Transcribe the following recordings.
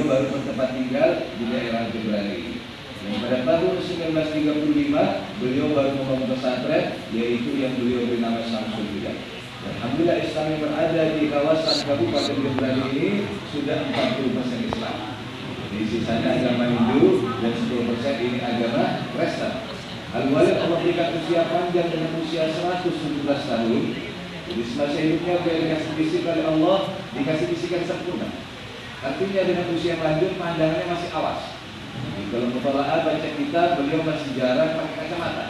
baru bertempat tinggal di daerah Jember ini. Dan pada tahun 1935 beliau baru membangun pesantren, yaitu yang beliau beri nama Syamsul Huda. Alhamdulillah Islam yang berada di kawasan Kabupaten Jember ini sudah 40% Islam. Di sisanya agama Hindu dan 10% ini agama Kristen. Al-Walid Allah berikan usia panjang dengan usia 117 tahun. Jadi semasa hidupnya beliau dikasih bisik oleh Allah, dikasih bisikan sempurna. Artinya dengan usia yang lanjut pandangannya masih awas. Jadi kalau mutola'ah baca kitab beliau masih jarang pakai kacamata.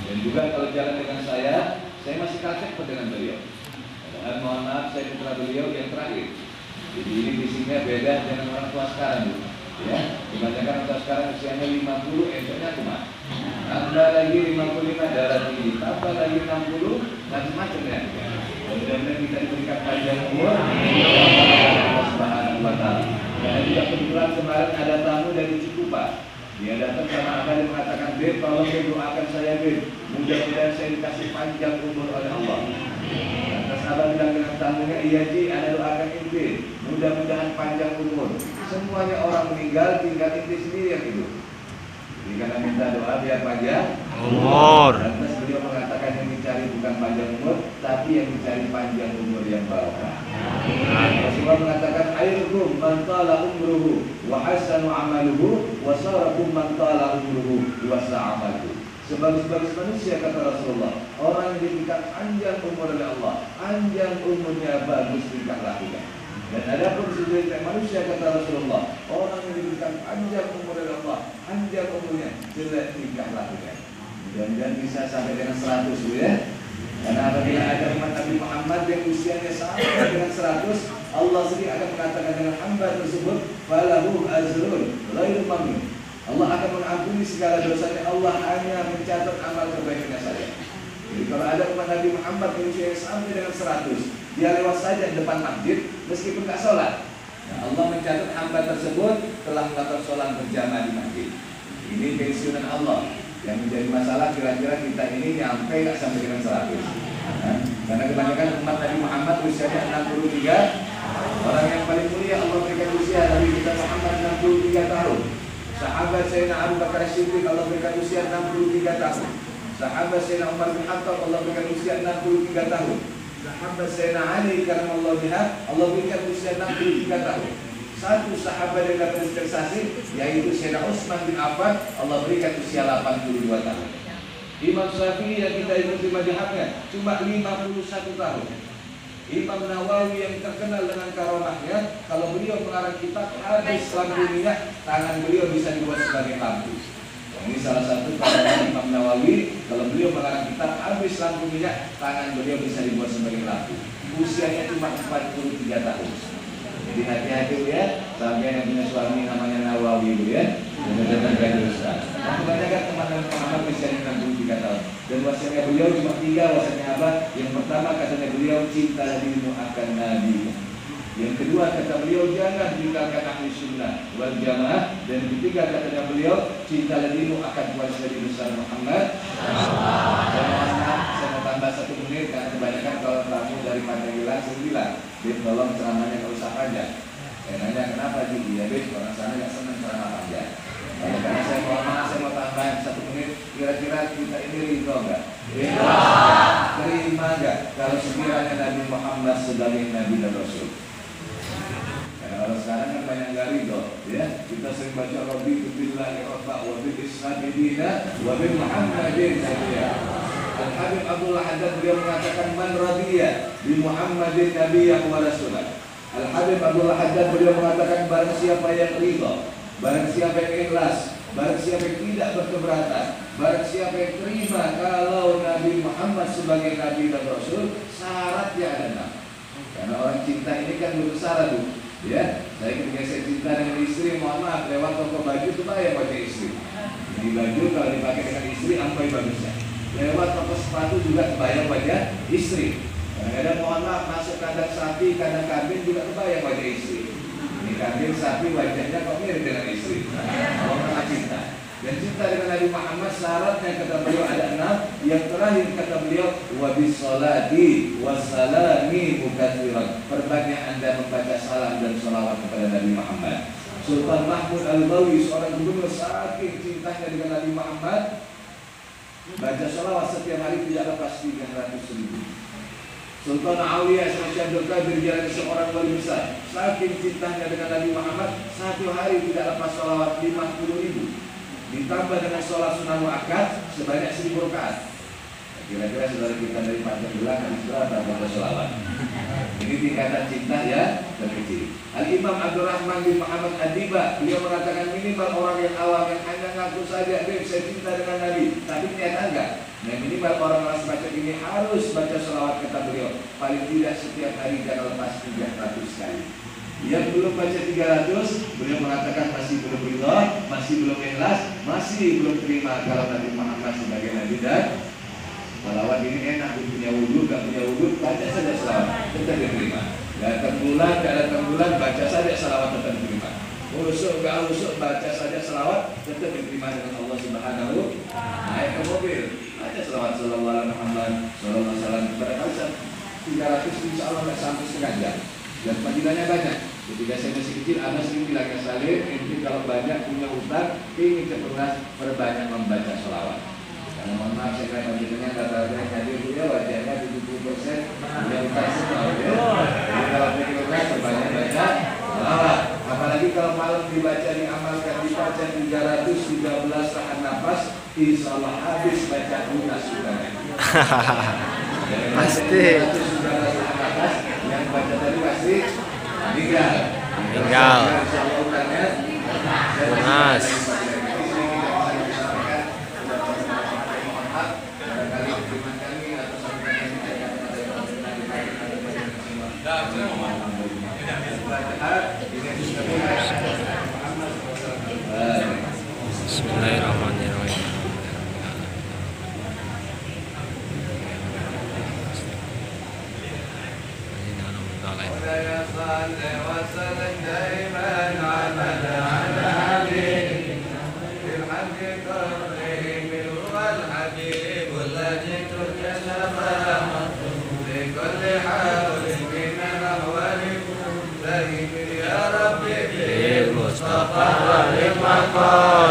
Dan juga kalau jalan dengan saya masih kaget dengan beliau. Dan mohon maaf saya putra beliau yang terakhir. Jadi ini bisiknya beda dengan orang tua sekarang dulu. Ya, kebanyakan orang tua sekarang usianya 50, esoknya cuma tambah lagi 55 darah tinggi, tambah lagi 60, macam-macam ya. Mudah-mudahan kita diberikan panjang umur. Subhanahu wa ta'ala. Dan juga kebetulan kemarin ada tamu dari Cikupa. Dia datang sama Abah dan mengatakan, "Beb, tolong doakan saya, Beb. Mudah-mudahan saya dikasih panjang umur oleh Allah." Lantas Abah bilang dengan tamunya, "Iya Ji, ana doakan inti. Mudah-mudahan panjang umur. Semuanya orang meninggal, tinggal inti sendiri yang hidup. Jadi karena minta doa biar panjang umur." Lantas beliau mengatakan yang dicari bukan panjang umur, tapi yang dicari panjang umur yang barokah. Rasulullah mengatakan, "Khairukum man tala umruhu wa hasanu amaluhu wa sarakum man tala umruhu wa sa'a amaluhu." Sebagus-bagus manusia, kata Rasulullah, orang yang diberikan panjang umur oleh Allah, panjang umurnya bagus tingkah lakunya. Dan ada pun sebagai manusia, kata Rasulullah, orang yang diberikan panjang umur oleh Allah, panjang umurnya jelek tingkah lakunya. Mudah-mudahan bisa sampai dengan 100 ya. Karena apabila ada umat Nabi Muhammad yang usianya sampai dengan 100, Allah sendiri akan mengatakan dengan hamba tersebut, "Falahu azrun ghairu mamnun." Allah akan mengampuni segala dosanya. Allah hanya mencatat amal kebaikannya saja. Jadi kalau ada umat Nabi Muhammad yang usianya sampai dengan 100, dia lewat saja di depan masjid meskipun tak sholat, nah, Allah mencatat hamba tersebut telah melakukan sholat berjamaah di masjid. Ini pensiunan Allah. Yang menjadi masalah kira-kira kita ini nyampe nggak sampai dengan 100. Nah, karena kebanyakan umat Nabi Muhammad usianya 63. Orang yang paling mulia Allah berikan usia Nabi kita Muhammad 63 tahun. Sahabat Sayyidina Abu Bakar Siddiq Allah berikan usia 63 tahun. Sahabat Sayyidina Umar bin Khattab Allah berikan usia 63 tahun. Sahabat Sayyidina Ali karramallahu wajhahu Allah berikan usia 63 tahun. Satu sahabat yang dapat dispensasi yaitu Sayyidina Utsman bin Affan Allah berikan usia 82 tahun. Imam Syafi'i yang kita ikuti mazhabnya cuma 51 tahun. Imam Nawawi yang terkenal dengan karamahnya, kalau beliau mengarang kitab habis lampu minyak, tangan beliau bisa dibuat sebagai lampu. Ini salah satu karamah Imam Nawawi, kalau beliau mengarang kitab habis lampu minyak, tangan beliau bisa dibuat sebagai lampu. Usianya cuma 43 tahun. Jadi hati-hati ya, sampai yang punya suami namanya Nawawi ya, dan gaji besar. Kebanyakan teman-teman Muhammad usianya 63 tahun. Dan wasiatnya beliau cuma 3, wasiatnya apa? Yang pertama katanya beliau, cinta dirimu akan Nabi. Yang kedua kata beliau, jangan tinggalkan ahli sunnah wal jamaah. Dan yang ketiga katanya beliau, cinta dirimu akan keluarga besar Muhammad. Saya mau tambah 1 menit karena kebanyakan kalau tamu dari Pandeglang saya bilang, "Bib, tolong ceramahnya nggak usah panjang." Saya nanya kenapa Ji? Ya Bib, orang sana nggak senang ceramah panjang. Karena saya mau tambahin 1 menit. Kira-kira kita ini ridho nggak? Ridho. Terima nggak kalau sekiranya Nabi Muhammad sebagai Nabi dan Rasul? Karena orang sekarang kan banyak nggak ridho, ya. Kita sering baca Rabbi billahi rabba wa bil islam dina wa bil Muhammadin sayyidina. Al-Habib Abdullah Haddad beliau mengatakan, "Man radiya bi Muhammadin nabiyyan wa rasulan." Al-Habib Abdullah Haddad beliau mengatakan, barang siapa yang ridho, barang siapa yang ikhlas, barang siapa yang tidak berkeberatan, barang siapa yang terima kalau Nabi Muhammad sebagai Nabi dan Rasul, syaratnya ada 6. Karena orang cinta ini kan bersyarat tuh, ya. Saya ketika saya cinta dengan istri, mohon maaf, lewat toko baju itu bayar pakai istri. Jadi baju kalau dipakai dengan istri, ampai bagusnya. Lewat toko sepatu juga bayar wajah istri. Kadang-kadang mohon maaf masuk kandang sapi, kandang kambing juga kebayang wajah istri. Ini kambing sapi wajahnya kok mirip dengan istri. Orang cinta. Dan cinta dengan Nabi Muhammad syaratnya kata beliau ada 6. Yang terakhir kata beliau, wa bisolati wassalami mukatsiran. Perbanyak Anda membaca salam dan salawat kepada Nabi Muhammad Sultan Mahmud Al-Ghawi, seorang gubernur, saking cintanya dengan Nabi Muhammad, baca sholawat setiap hari tidak lepas 300.000. Sultan Aulia Syekh Abdul Qadir Jilani, seorang wali besar, saking cintanya dengan Nabi Muhammad, satu hari tidak lepas sholawat 50.000. Ditambah dengan sholat sunnah muakkad sebanyak 1000 rakaat. Kira-kira saudara kita dari panjang bulan habis berapa baca sholawat? Ini tingkatan cinta ya terkecil. Al-Imam Abdurrahman bin Muhammad Ad-Diba, beliau mengatakan minimal orang yang awam yang hanya ngaku saja, saya cinta dengan Nabi, tapi ternyata enggak. Nah, minimal orang-orang semacam ini harus baca sholawat, kata beliau, paling tidak setiap hari jangan lepas 300 kali. Yang belum baca 300, beliau mengatakan masih belum ridha, masih belum ikhlas, masih belum terima kalau Nabi Muhammad sebagai Nabi dan sholawat ini enak, punya wudhu, gak punya wudhu, baca saja sholawat, tetap diterima. Datang bulan, gak datang bulan, baca saja sholawat, tetap diterima. Usuk, gak usuk, baca saja sholawat, tetap diterima dengan Allah Subhanahu. Naik ke mobil, baca sholawat sallallahu alaihi Muhammad sallallahu alaihi wasallam, barangkali 300 insya Allah gak sampai setengah jam. Dan fadilahnya banyak. Ketika saya masih kecil, ada sering bilang ya Salim, ini kalau banyak punya utang, ingin cerdas, perbanyak membaca sholawat. Karena mohon maaf, saya kira dengan kata-kata yang hadir dia wajahnya 70% yang utang semua. Jadi kalau punya utang, perbanyak baca sholawat. Apalagi kalau malam dibaca, diamalkan, dibaca 313 tahan nafas, insya Allah habis baca lunas utangnya. Pasti. Yang baca tadi pasti tinggal. Lunas. Bismillahirrahmanirrahim.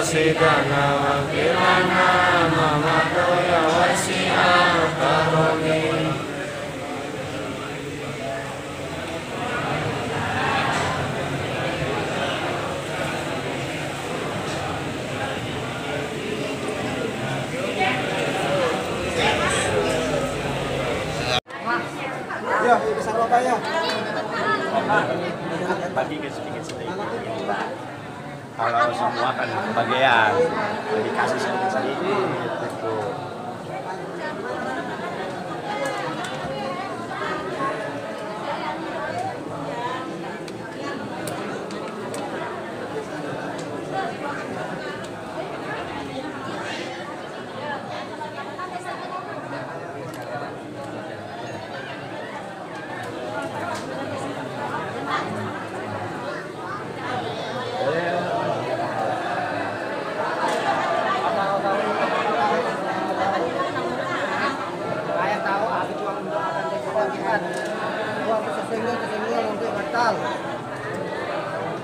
Sidana wa kirana mama toya wasi'al karoni. Ya, besar bapaknya. Bagi ke sedikit-sedikit. Kalau semua kan kebagian, dikasih sedikit-sedikit gitu.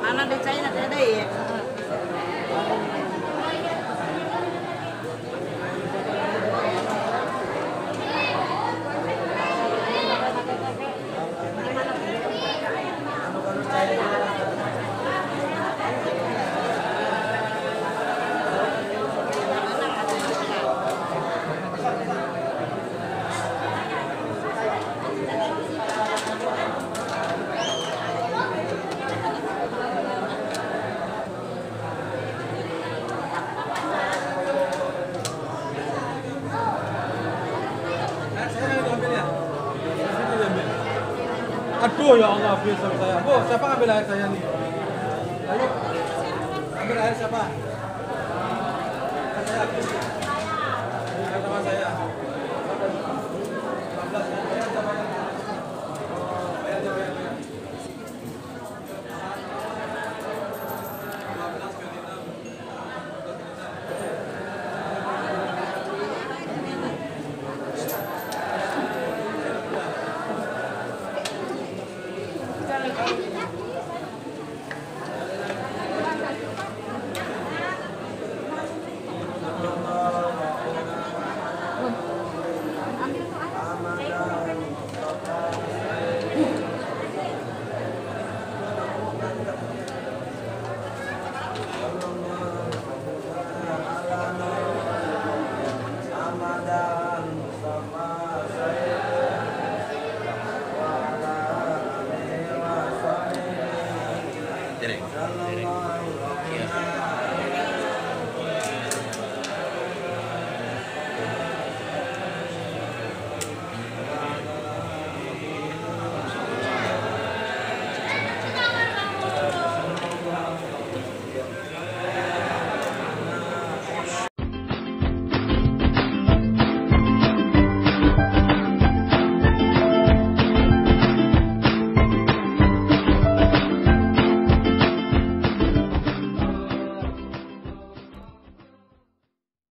Mana di China ada ya? Aduh ya Allah, bisa saya. Bu, siapa ambil air saya nih? Ayo, ambil air siapa? Saya habis.